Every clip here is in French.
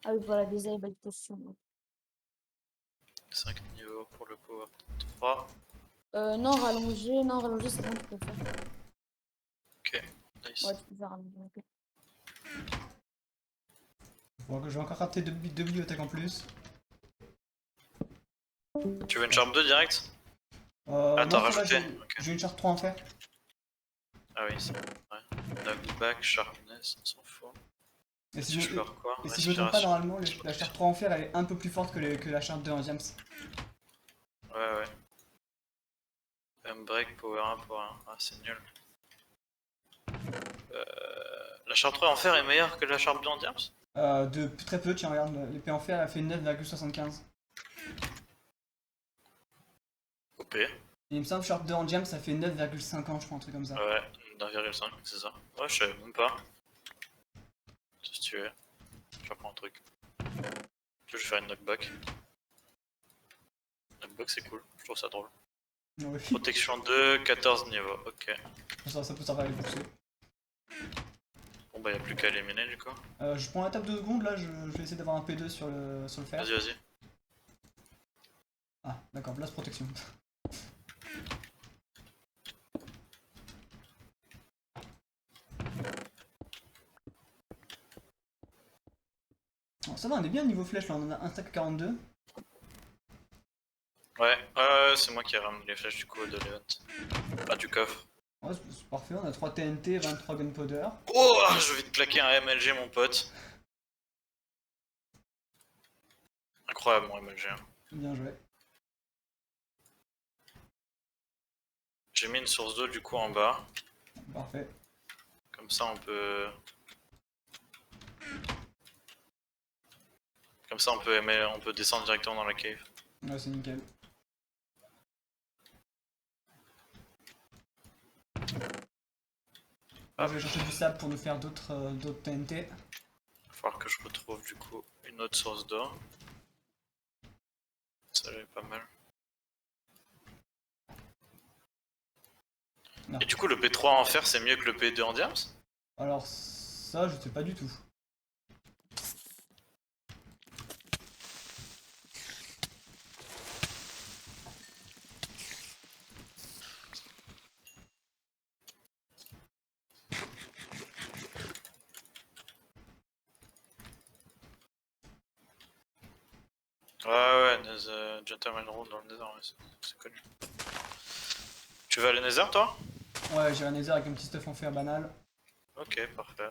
Ah oui, voilà, disable potion. 5 niveaux pour le power 3. Non, rallonger, c'est bon, tu peux faire. Ok, nice. Ouais, tu peux faire rallonger. Ok. Bon, je vais encore rater deux bibliothèques en plus. Tu veux une charme 2 direct? Ah, t'as non, ça va, rajouté? Ok. j'ai une charte 3 en fer. Ah oui, c'est vrai. Knockback, sharpness, on s'en fout. Et si Tu je, veux faire quoi? et si je me trompe pas, Respiration. normalement, la charte 3 en fer elle est un peu plus forte que la charte 2 en diams. Ouais. Break, power 1, power 1. Ah, c'est nul. La charme 3 en fer est meilleure que la charme 2 en diams? De très peu, tiens, regarde, l'épée en fer elle fait 9,75. OP. Et il me semble que Sharp 2 en Jam ça fait 9,50 je crois, un truc comme ça. Ouais, 9,5, c'est ça. Ouais, je savais même pas. Si tu veux. J'apprends un truc. Je vais faire une knockback. Knockback c'est cool, je trouve ça drôle. Ouais. Protection 2, 14 niveaux, ok. Ça peut servir à les pousser. Bon bah y'a plus qu'à éliminer du coup. Je prends la table 2 secondes là, je vais essayer d'avoir un P2 sur le fer. Vas-y. Ah, d'accord, blast protection. Oh, ça va, on est bien niveau flèche là, on en a un stack 42. Ouais, c'est moi qui ai ramené les flèches du coup de l'event. Ah, du coffre. Ouais, c'est parfait, on a 3 TNT, 23 gunpowder. Oh, je vais te plaquer un MLG mon pote. Incroyable mon MLG. Bien joué. J'ai mis une source d'eau du coup en bas. Parfait. Comme ça on peut... on peut descendre directement dans la cave. Ouais, c'est nickel. Là, je vais chercher du sable pour nous faire d'autres TNT. Il va falloir que je retrouve du coup une autre source d'eau. Ça est pas mal. Non. Et du coup le P3 en fer c'est mieux que le P2 en diams? Alors ça, je sais pas du tout. Ouais, Gentleman Road dans le Nether, ouais, c'est connu. Tu veux aller Nether toi? Ouais, j'ai un nether avec un petit stuff en fer banal. Ok, parfait.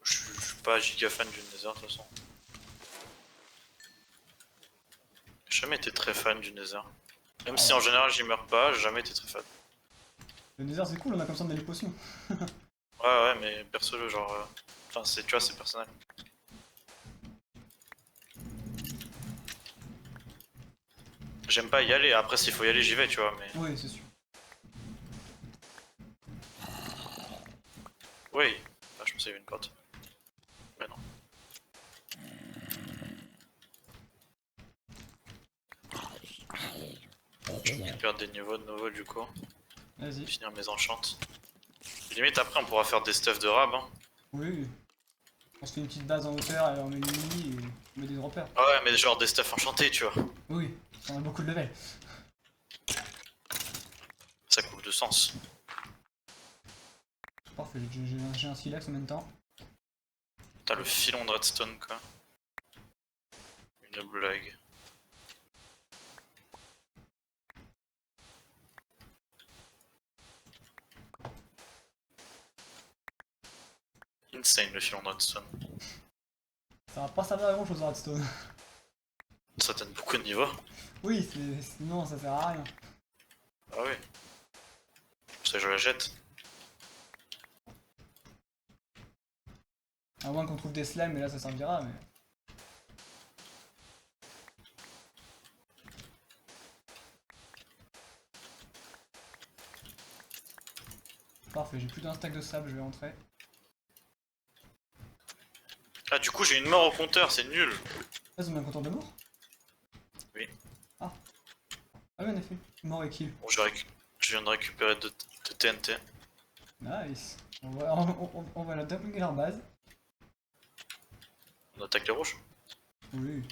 Je suis pas giga fan du Nether de toute façon. J'ai jamais été très fan du Nether. Même si en général j'y meurs pas, j'ai jamais été très fan. Le nether c'est cool, on a comme ça on a les potions. Ouais, mais perso, genre. Enfin, tu vois, c'est personnel. J'aime pas y aller, après s'il faut y aller, j'y vais, tu vois, mais. Oui, c'est sûr. Oui, ah, je pensais qu'il y avait une porte. Mais non. Je récupère des niveaux de nouveau du coup. Vas-y. Finir mes enchantes. Limite, après, on pourra faire des stuffs de rab. Hein. Oui. On se fait une petite base en hauteur et on met une mini et on met des repères. Ah ouais, mais genre des stuffs enchantés, tu vois. Oui, on a beaucoup de level. Ça coupe de sens. Parfait, j'ai un silex en même temps. T'as le filon de redstone, quoi. Une blague. Insane le filon de redstone. Ça va pas servir à grand chose à redstone. Ça donne beaucoup de niveaux. Oui, non, ça sert à rien. Ah oui. Pour ça, je la jette. À moins qu'on trouve des slimes, mais là ça servira, mais... Parfait, j'ai plus d'un stack de sable, je vais rentrer. Ah, du coup, j'ai une mort au compteur, c'est nul. Ah, c'est bien content de mort? Oui. Ah. Ah oui, en effet. Mort et kill. Bon, je viens de récupérer de TNT. Nice. On va la doubler leur base. On attaque les rouges? Oui.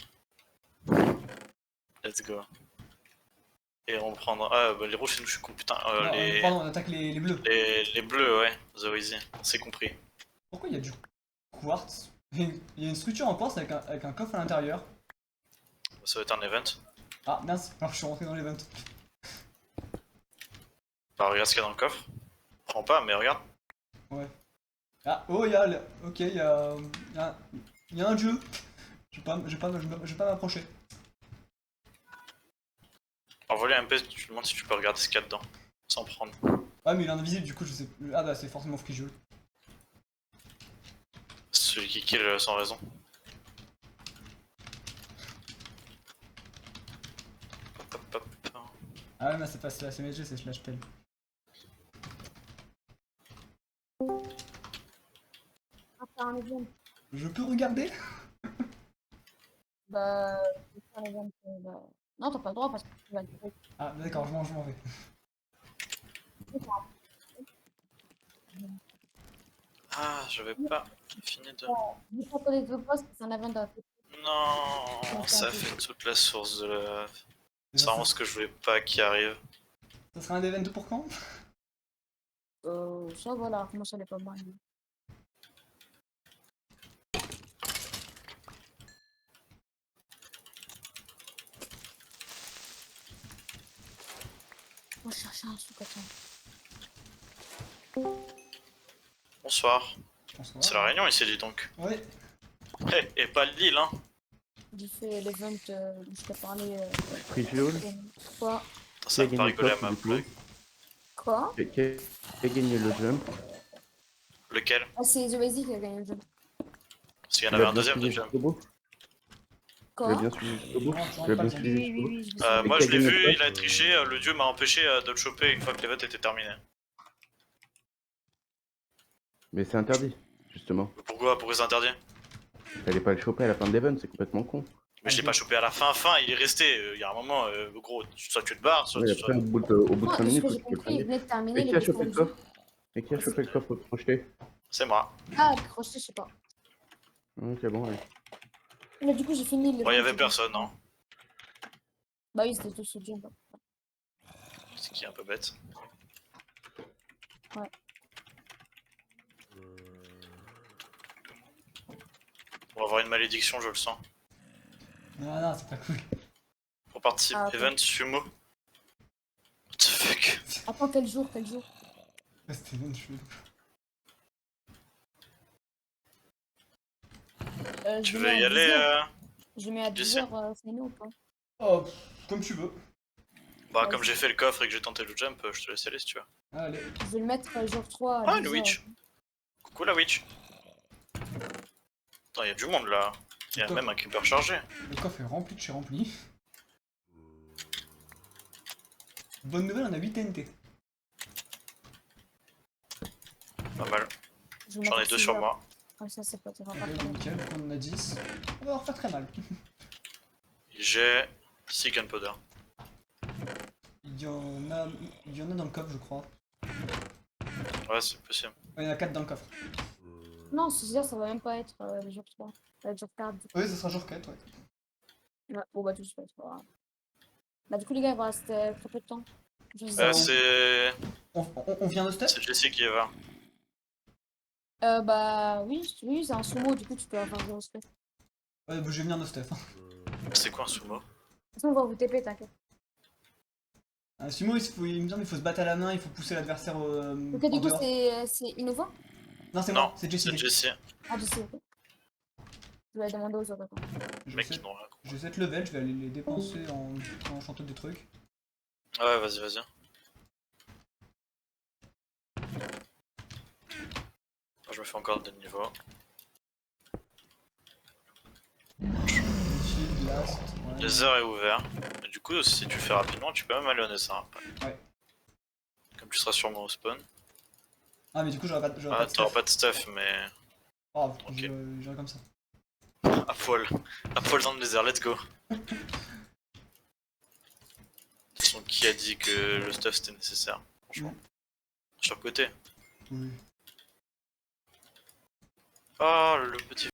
Let's go. Et on prendra. Ah, bah les rouges c'est nous, je suis con, putain. Non, Les... pardon, on attaque les bleus. les bleus, ouais. The Easy, c'est compris. Pourquoi il y a du quartz? Il y a une structure en quartz avec un coffre à l'intérieur. Ça va être un event. Ah mince, alors je suis rentré dans l'event. Bah, regarde ce qu'il y a dans le coffre. Prends pas, mais regarde. Ouais. Ah, oh, il y a. Ok, il y a. Il y a un dieu. Je vais pas m'approcher. Envoie-lui un MP, tu lui demandes si tu peux regarder ce qu'il y a dedans. Sans prendre. Ah, mais il est invisible, du coup, je sais. Ah, bah, c'est forcément Free Celui qui kill sans raison. Hop, hop, hop. Ah, ouais, mais c'est pas slash MSG, c'est slash pen. Ah, faire un event. Je peux regarder? Bah, je vais faire un event. Bah... Non, t'as pas le droit parce que tu vas te Ah, d'accord, je m'en vais. Ah, j'avais pas fini de. Je pas les deux postes, c'est un event à faire. Non, ça fait toute la source de la. C'est Ça, vraiment ce que je voulais pas qui arrive. ça sera un event pour quand? Ça, voilà, moi ça n'est pas mal. Moi, je cherchais un truc, attends. Bonsoir. Bonsoir. C'est la Réunion ici, dis donc. Ouais. Et pas Lille, hein. J'ai fait l'event où je t'ai parlé. Frigol, Quoi? Putain, ça Qui me a pas gagné rigoler à quoi, ma du coup blague. Quoi? qui a gagné le jump? Lequel? Ah, c'est The Basic qui a gagné le jeu. Parce qu'il y en Tu avait l'as un bien deuxième suivi déjà. jusqu'au bout? Tu Quoi? l'as bien suivi jusqu'au bout? Non, tu Tu rentres l'as pas bien dedans. suivi Oui, jusqu'au oui, bout? oui, je me suis Moi Et je l'ai qui a gagné vu, le il a triché, le dieu m'a empêché de le choper une fois que l'event était terminé. Mais c'est interdit, justement. Pourquoi c'est interdit? T'allais pas le choper à la fin de l'event, c'est complètement con. Mais je l'ai pas chopé à la fin, il est resté. Il y a un moment, gros, soit tu te barres, soit Oui, tu. après, au bout de Moi, 5 de ce minutes, que faut j'ai que tu le compris, il prennes. venait de terminer Et les qui a chopé le descendus. coffre? Et qui a chopé le coffre projeté? C'est moi. Ah, crochet, je sais pas. Ok, bon, ouais. Mais du coup, j'ai fini le. Bon, il y avait personne, hein. Bah oui, c'était tout ce jeu. Ce qui est un peu bête. Ouais. On va avoir une malédiction, je le sens. Non, non, c'est pas cool. Pour participer Ah, ok. event sumo. What the fuck? Attends, quel jour, quel jour? C'était event chelou. Tu Je veux mets y à 10 aller heures. Je mets à Jesse 10h, c'est nous ou pas? Oh, comme tu veux. Bah, comme j'ai fait le coffre et que j'ai tenté le jump, je te laisse aller si tu veux. Allez. Je vais le mettre jour 3 à Ah, 10 le heures. witch. Coucou la witch. Attends, il y a du monde là. Il y a Quoi même un creeper chargé. Le coffre est rempli de chez rempli. Bonne nouvelle, on a 8 TNT. Pas mal. Je vais J'en ai mettre 2 6 sur heures. moi. Comme ça pas très Ok, rapide. nickel, donc on en a 10. On va en refaire très mal. J'ai 6 gunpowder. Il y en a dans le coffre, je crois. Ouais, c'est possible. Ouais, il y en a 4 dans le coffre. Non, 6 heures, ça va même pas être le jour 3. Ça va être jour 4. Du coup. Oui, ça sera jour 4, ouais. Ouais, bon, bah, tout se fait, c'est pas grave. Bah, du coup, les gars, il va rester très peu de temps. Je sais Euh, pas. C'est On vient de step? c'est Jessie qui est là. Bah, oui, oui, c'est un sumo, du coup, tu peux avoir 0 space. De Ouais, bah, je vais venir de step. C'est quoi un sumo? toute façon, on va vous TP, t'inquiète. Un sumo, il me semble qu'il faut se battre à la main, il faut pousser l'adversaire Ok, en du coup, dehors. c'est Innova? Non, c'est Non, moi, c'est Jessie. c'est Jessie. Ah, je sais, ok. Je vais demander aux autres. Attends. J'ai Mec, 7 non, là. j'ai 7 levels, je vais aller les dépenser en chantant des trucs. Ouais, vas-y, vas-y. Je me fais encore des niveaux. Shield, blast, ouais. Laser est ouvert. Mais du coup, si tu fais rapidement, tu peux même aller au Nessa après. Ouais. Comme tu seras sûrement au spawn. Ah, mais du coup, j'aurais Ah, pas de t'auras stuff. pas de stuff, mais. Oh, Ok. j'irai comme ça. À poil. À poil dans le désert, let's go. De toute façon, qui a dit que le stuff c'était nécessaire? Franchement. Sur côté. Oui. Oh, le petit